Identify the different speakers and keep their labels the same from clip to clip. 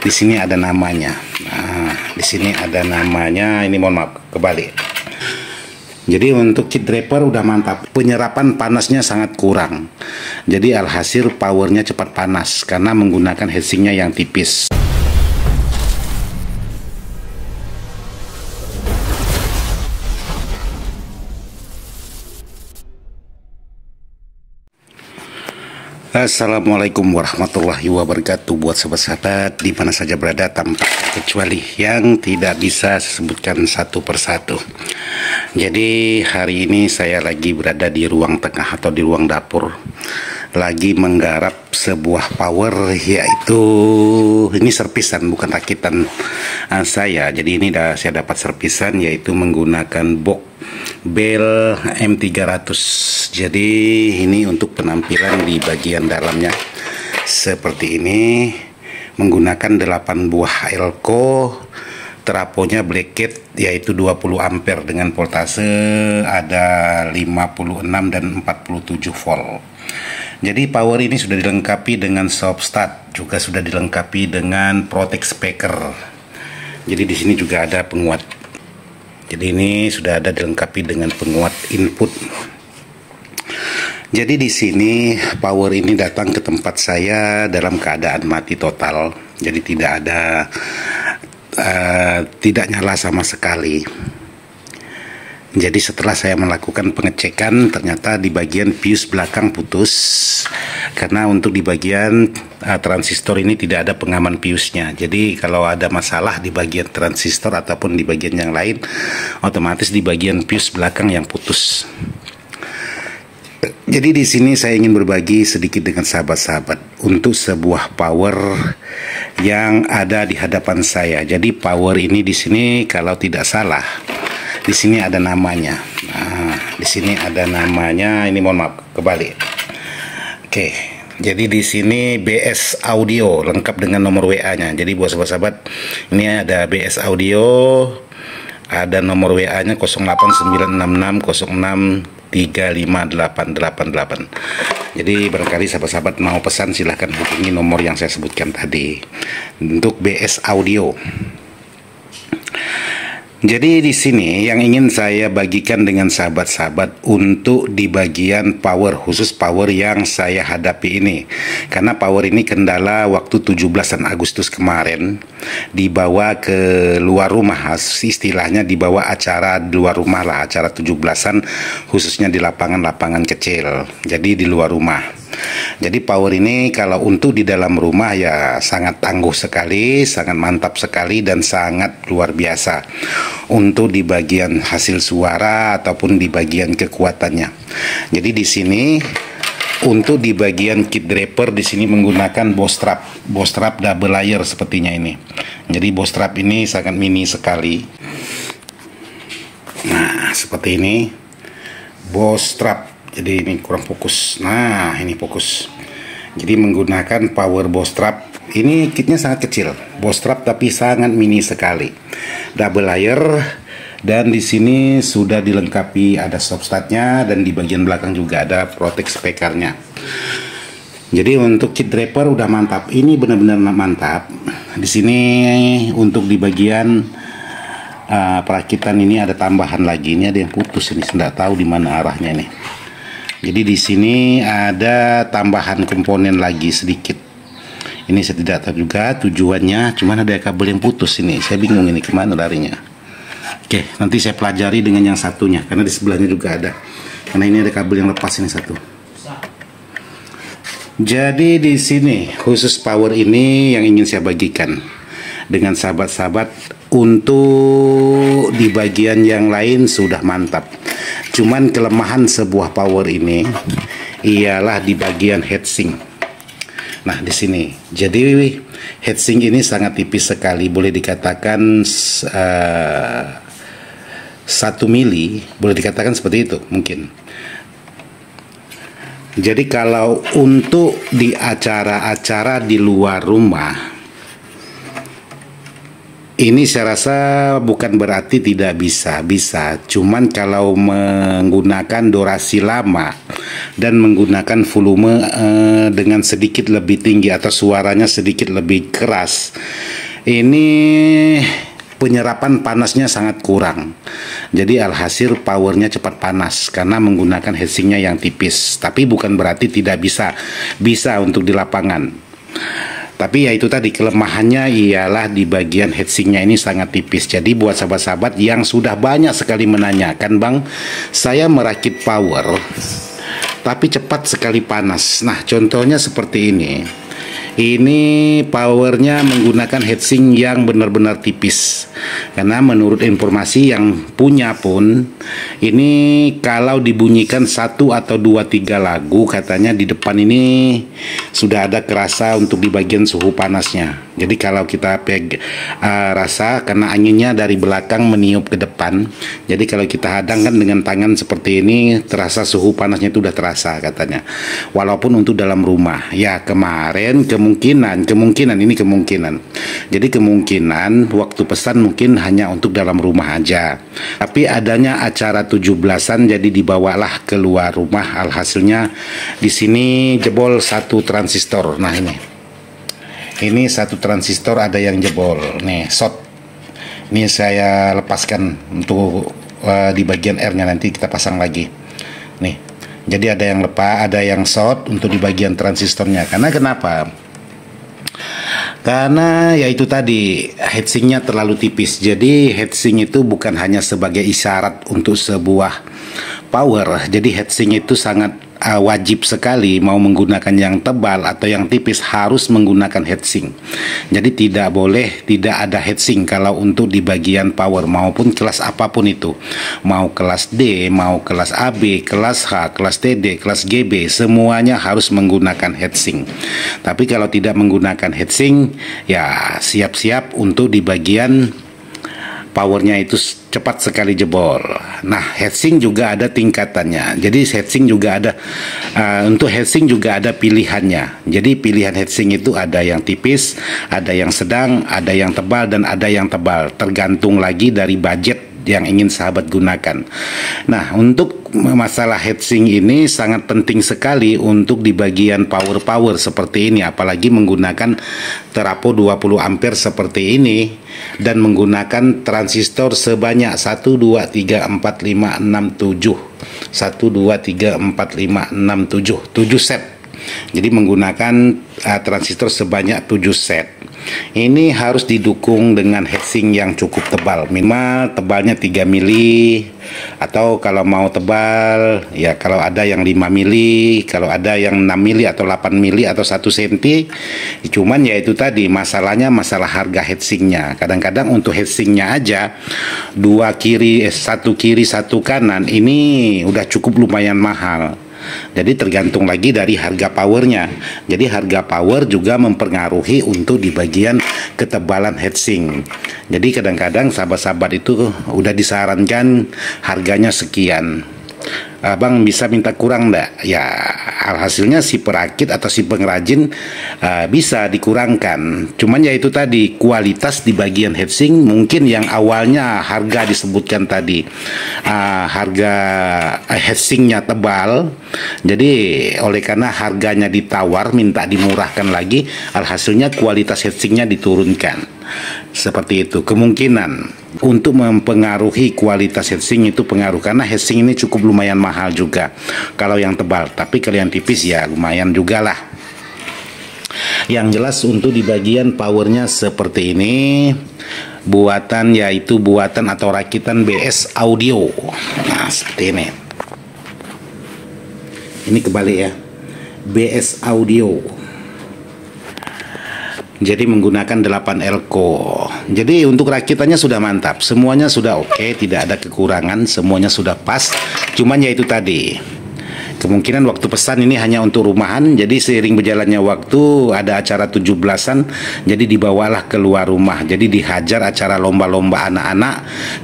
Speaker 1: Di sini ada namanya. Nah, di sini ada namanya. Ini mohon maaf, kebalik. Jadi untuk kit draper udah mantap. Penyerapan panasnya sangat kurang. Jadi alhasil powernya cepat panas karena menggunakan heatsinknya yang tipis. Assalamualaikum warahmatullahi wabarakatuh. Buat sahabat-sahabat di mana saja berada, tanpa kecuali yang tidak bisa sebutkan satu persatu. Jadi hari ini saya lagi berada di ruang tengah atau di ruang dapur, lagi menggarap sebuah power, yaitu ini servisan bukan rakitan saya. Jadi ini saya dapat servisan, yaitu menggunakan box Bell M300. Jadi ini untuk penampilan di bagian dalamnya seperti ini, menggunakan 8 buah elko, trafonya bracket yaitu 20 ampere dengan voltase ada 56 dan 47 volt. Jadi power ini sudah dilengkapi dengan soft start, juga sudah dilengkapi dengan protect speaker. Jadi di sini juga ada penguat. Jadi ini sudah ada dilengkapi dengan penguat input. Jadi di sini power ini datang ke tempat saya dalam keadaan mati total. Jadi tidak ada tidak nyala sama sekali. Jadi setelah saya melakukan pengecekan, ternyata di bagian fuse belakang putus, karena untuk di bagian transistor ini tidak ada pengaman fuse-nya. Jadi kalau ada masalah di bagian transistor ataupun di bagian yang lain, otomatis di bagian fuse belakang yang putus. Jadi di sini saya ingin berbagi sedikit dengan sahabat-sahabat untuk sebuah power yang ada di hadapan saya. Jadi power ini di sini kalau tidak salah, di sini ada namanya. Nah, di sini ada namanya. Ini mohon maaf, kebalik. Oke. Jadi di sini BS Audio lengkap dengan nomor WA-nya. Jadi buat sahabat-sahabat, ini ada BS Audio, ada nomor WA-nya 089606358888. Jadi barangkali sahabat-sahabat mau pesan, silahkan hubungi nomor yang saya sebutkan tadi untuk BS Audio. Jadi di sini yang ingin saya bagikan dengan sahabat-sahabat untuk di bagian power, khusus power yang saya hadapi ini. Karena power ini kendala waktu 17 Agustus kemarin, dibawa ke luar rumah, istilahnya dibawa acara di luar rumah lah, acara 17-an khususnya di lapangan-lapangan kecil. Jadi di luar rumah. Jadi power ini kalau untuk di dalam rumah ya sangat tangguh sekali, sangat mantap sekali, dan sangat luar biasa untuk di bagian hasil suara ataupun di bagian kekuatannya. Jadi di sini untuk di bagian kit draper di sini menggunakan Bostrap double layer sepertinya ini. Jadi Bostrap ini sangat mini sekali. Nah, seperti ini Bostrap. Jadi ini kurang fokus. Nah, ini fokus. Jadi menggunakan power Bostrap. Ini kitnya sangat kecil, Bostrap, tapi sangat mini sekali. Double layer, dan di sini sudah dilengkapi ada soft startnya, dan di bagian belakang juga ada protect speakernya. Jadi untuk kit draper udah mantap. Ini benar-benar mantap. Di sini untuk di bagian perakitan ini ada tambahan lagi. Ini ada yang putus ini, tidak tahu di mana arahnya ini. Jadi di sini ada tambahan komponen lagi sedikit. Ini saya tidak tahu juga tujuannya, cuman ada kabel yang putus ini. Saya bingung ini kemana larinya. Oke, nanti saya pelajari dengan yang satunya, karena di sebelahnya juga ada. Karena ini ada kabel yang lepas ini satu. Jadi di sini khusus power ini yang ingin saya bagikan dengan sahabat-sahabat. Untuk di bagian yang lain sudah mantap. Cuman kelemahan sebuah power ini ialah di bagian heatsink. Nah, di sini. Jadi heatsink ini sangat tipis sekali, boleh dikatakan 1 mili, boleh dikatakan seperti itu mungkin. Jadi kalau untuk di acara-acara di luar rumah, ini saya rasa bukan berarti tidak bisa, cuman kalau menggunakan durasi lama dan menggunakan volume dengan sedikit lebih tinggi atau suaranya sedikit lebih keras, ini penyerapan panasnya sangat kurang. Jadi alhasil powernya cepat panas karena menggunakan heatsinknya yang tipis. Tapi bukan berarti tidak bisa untuk di lapangan. Tapi ya itu tadi, kelemahannya ialah di bagian heatsinknya ini sangat tipis. Jadi buat sahabat-sahabat yang sudah banyak sekali menanyakan, Bang, saya merakit power tapi cepat sekali panas. Nah, contohnya seperti ini. Ini powernya menggunakan heatsink yang benar-benar tipis. Karena menurut informasi yang punya pun, ini kalau dibunyikan 1 atau 2, 3 lagu, katanya di depan ini sudah ada kerasa untuk di bagian suhu panasnya. Jadi kalau kita rasa karena anginnya dari belakang meniup ke depan, jadi kalau kita hadangkan dengan tangan seperti ini, terasa suhu panasnya itu udah terasa katanya. Walaupun untuk dalam rumah, ya kemarin kemungkinan. Jadi kemungkinan waktu pesan mungkin hanya untuk dalam rumah aja. Tapi adanya acara 17-an, jadi dibawalah keluar rumah. Alhasilnya di sini jebol satu transistor. Nah ini satu transistor ada yang jebol. Nih short. Ini saya lepaskan untuk di bagian R-nya, nanti kita pasang lagi. Nih. Jadi ada yang lepas, ada yang short untuk di bagian transistornya. Karena kenapa? Karena ya itu tadi, heatsinknya terlalu tipis. Jadi heatsink itu bukan hanya sebagai isyarat untuk sebuah power. Jadi heatsink itu sangat wajib sekali, mau menggunakan yang tebal atau yang tipis harus menggunakan heatsink. Jadi tidak boleh tidak ada heatsink kalau untuk di bagian power maupun kelas apapun itu. Mau kelas D, mau kelas AB, kelas H, kelas TD, kelas GB, semuanya harus menggunakan heatsink. Tapi kalau tidak menggunakan heatsink, ya siap-siap untuk di bagian powernya itu cepat sekali jebol. Nah, heatsink juga ada tingkatannya. Jadi heatsink juga ada untuk heatsink juga ada pilihannya. Jadi pilihan heatsink itu ada yang tipis, ada yang sedang, ada yang tebal, dan ada yang tebal. Tergantung lagi dari budget yang ingin sahabat gunakan. Nah, untuk masalah heatsink ini sangat penting sekali untuk di bagian power seperti ini, apalagi menggunakan terapo 20 ampere seperti ini dan menggunakan transistor sebanyak 1 2 3 4 5 6 7 1 2 3 4 5 6 7 set. Jadi menggunakan transistor sebanyak 7 set. Ini harus didukung dengan heatsink yang cukup tebal, minimal tebalnya 3 mili, atau kalau mau tebal ya kalau ada yang 5 mili, kalau ada yang 6 mili atau 8 mili atau 1 senti. Cuman ya itu tadi, masalahnya masalah harga heatsinknya. Kadang-kadang untuk heatsinknya aja 1 kiri 1 kanan ini udah cukup lumayan mahal. Jadi tergantung lagi dari harga powernya. Jadi harga power juga mempengaruhi untuk di bagian ketebalan heatsink. Jadi kadang-kadang sahabat-sahabat itu udah disarankan harganya sekian. Abang bisa minta kurang enggak? Ya alhasilnya si perakit atau si pengrajin bisa dikurangkan. Cuman ya itu tadi, kualitas di bagian heatsink mungkin yang awalnya harga disebutkan tadi harga heatsinknya tebal. Jadi oleh karena harganya ditawar, minta dimurahkan lagi, alhasilnya kualitas heatsinknya diturunkan. Seperti itu kemungkinan untuk mempengaruhi kualitas heatsink itu pengaruh, karena heatsink ini cukup lumayan mahal juga kalau yang tebal. Tapi kalau yang tipis ya lumayan juga lah. Yang jelas untuk di bagian powernya seperti ini, buatan yaitu buatan atau rakitan BS Audio. Nah seperti ini. Ini kebalik ya, BS Audio. Jadi menggunakan 8 elko. Jadi untuk rakitannya sudah mantap, semuanya sudah oke, tidak ada kekurangan, semuanya sudah pas. Cuman ya itu tadi, kemungkinan waktu pesan ini hanya untuk rumahan. Jadi seiring berjalannya waktu ada acara 17-an, jadi dibawalah keluar rumah. Jadi dihajar acara lomba-lomba anak-anak,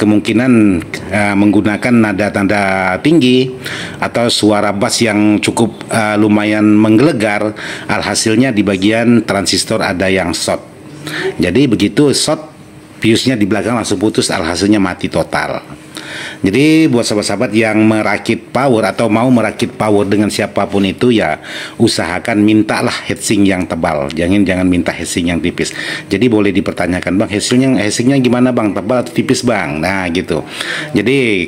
Speaker 1: kemungkinan menggunakan nada-nada tinggi atau suara bass yang cukup lumayan menggelegar. Alhasilnya di bagian transistor ada yang short. Jadi begitu short, fuse-nya di belakang langsung putus, alhasilnya mati total. Jadi buat sahabat-sahabat yang merakit power atau mau merakit power dengan siapapun itu, ya usahakan mintalah heatsink yang tebal, jangan minta heatsink yang tipis. Jadi boleh dipertanyakan, bang, heatsinknya gimana bang, tebal atau tipis bang? Nah gitu. Jadi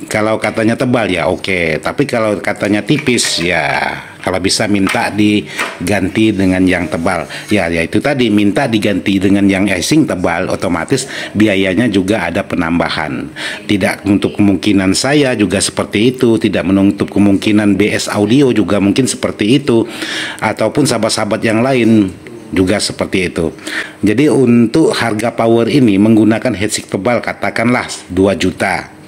Speaker 1: kalau katanya tebal ya oke, tapi kalau katanya tipis ya kalau bisa minta diganti dengan yang tebal. Ya itu tadi, minta diganti dengan yang heatsink tebal, otomatis biayanya juga ada penambahan. Tidak menutup kemungkinan saya juga seperti itu, tidak menutup kemungkinan BS Audio juga mungkin seperti itu, ataupun sahabat-sahabat yang lain juga seperti itu. Jadi untuk harga power ini menggunakan heatsink tebal katakanlah 2 juta.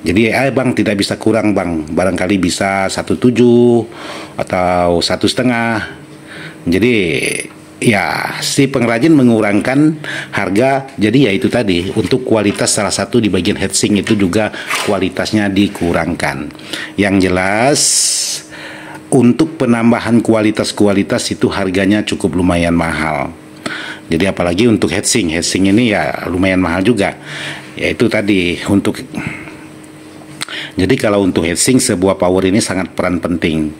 Speaker 1: Jadi bang tidak bisa kurang bang, barangkali bisa 1,7 atau 1,5. Jadi ya si pengrajin mengurangkan harga. Jadi ya itu tadi, untuk kualitas salah satu di bagian heatsink itu juga kualitasnya dikurangkan. Yang jelas untuk penambahan kualitas itu harganya cukup lumayan mahal. Jadi apalagi untuk heatsink ini ya lumayan mahal juga. Ya itu tadi untuk. Jadi kalau untuk heatsink sebuah power ini sangat peran penting.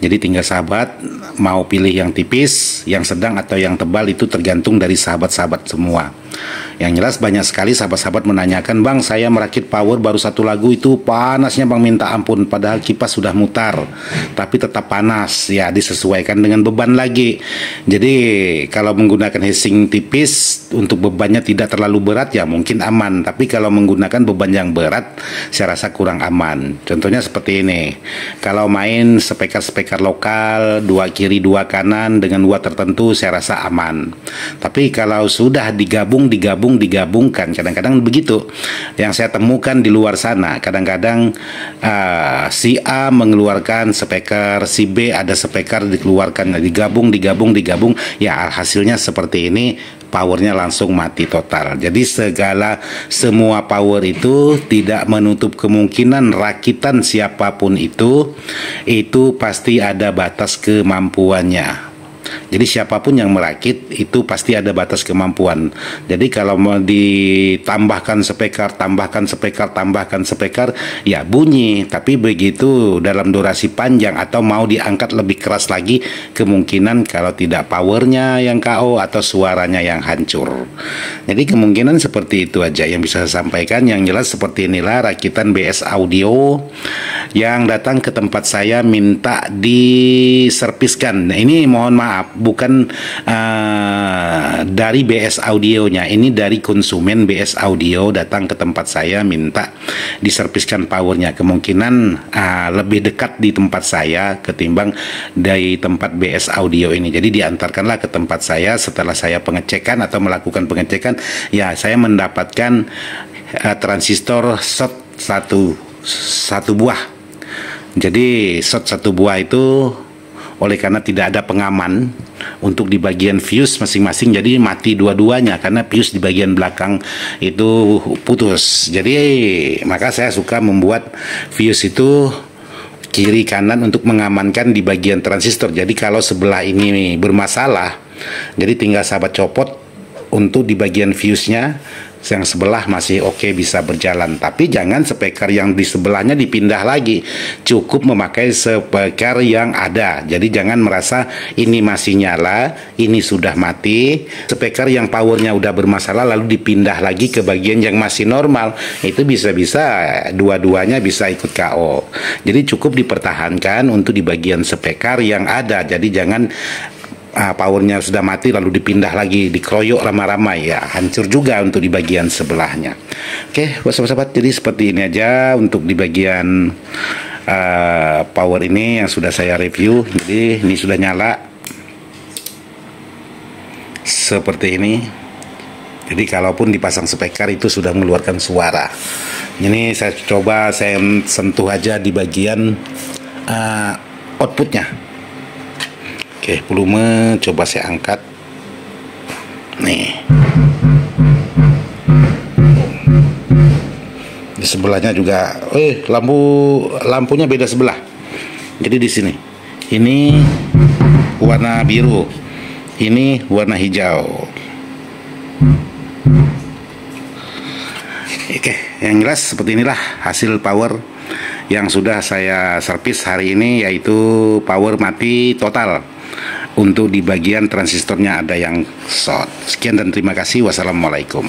Speaker 1: Jadi tinggal sahabat mau pilih yang tipis, yang sedang atau yang tebal, itu tergantung dari sahabat-sahabat semua. Yang jelas banyak sekali sahabat-sahabat menanyakan, bang saya merakit power baru 1 lagu itu panasnya bang minta ampun, padahal kipas sudah mutar tapi tetap panas. Ya disesuaikan dengan beban lagi. Jadi kalau menggunakan heatsink tipis untuk bebannya tidak terlalu berat ya mungkin aman, tapi kalau menggunakan beban yang berat saya rasa kurang aman. Contohnya seperti ini, kalau main speaker lokal 2 kiri 2 kanan dengan watt tertentu saya rasa aman. Tapi kalau sudah digabungkan, kadang-kadang begitu yang saya temukan di luar sana. Kadang-kadang si A mengeluarkan speaker, si B ada speaker dikeluarkan, digabung, ya hasilnya seperti ini, powernya langsung mati total. Jadi semua power itu tidak menutup kemungkinan rakitan siapapun itu pasti ada batas kemampuannya. Jadi siapapun yang merakit itu pasti ada batas kemampuan. Jadi kalau mau ditambahkan speaker, ya bunyi. Tapi begitu dalam durasi panjang atau mau diangkat lebih keras lagi, kemungkinan kalau tidak powernya yang KO atau suaranya yang hancur. Jadi kemungkinan seperti itu aja yang bisa saya sampaikan. Yang jelas seperti inilah rakitan BS Audio yang datang ke tempat saya minta diserviskan. Nah, ini mohon maaf, bukan dari BS Audionya, ini dari konsumen BS Audio datang ke tempat saya minta diserviskan powernya. Kemungkinan lebih dekat di tempat saya ketimbang dari tempat BS Audio ini. Jadi diantarkanlah ke tempat saya. Setelah saya pengecekan atau melakukan pengecekan, ya saya mendapatkan transistor short satu buah. Jadi short 1 buah itu oleh karena tidak ada pengaman untuk di bagian fuse masing-masing, jadi mati dua-duanya karena fuse di bagian belakang itu putus. Jadi maka saya suka membuat fuse itu kiri kanan untuk mengamankan di bagian transistor. Jadi kalau sebelah ini bermasalah, jadi tinggal sahabat copot untuk di bagian fuse-nya, yang sebelah masih oke, bisa berjalan. Tapi jangan speaker yang di sebelahnya dipindah lagi, cukup memakai speaker yang ada. Jadi jangan merasa ini masih nyala, ini sudah mati, speaker yang powernya udah bermasalah lalu dipindah lagi ke bagian yang masih normal, itu bisa-bisa dua-duanya bisa ikut KO. Jadi cukup dipertahankan untuk di bagian speaker yang ada. Jadi jangan powernya sudah mati lalu dipindah lagi, dikeroyok ramai-ramai, ya hancur juga untuk di bagian sebelahnya. Oke, buat sahabat-sahabat, jadi seperti ini aja untuk di bagian power ini yang sudah saya review. Jadi ini sudah nyala seperti ini. Jadi kalaupun dipasang speaker itu sudah mengeluarkan suara. Ini saya coba saya sentuh aja di bagian outputnya. Oke, volume coba saya angkat. Nih. Di sebelahnya juga, lampunya beda sebelah. Jadi di sini. Ini warna biru. Ini warna hijau. Oke, yang jelas seperti inilah hasil power yang sudah saya servis hari ini, yaitu power mati total. Untuk di bagian transistornya ada yang short. Sekian dan terima kasih. Wassalamualaikum.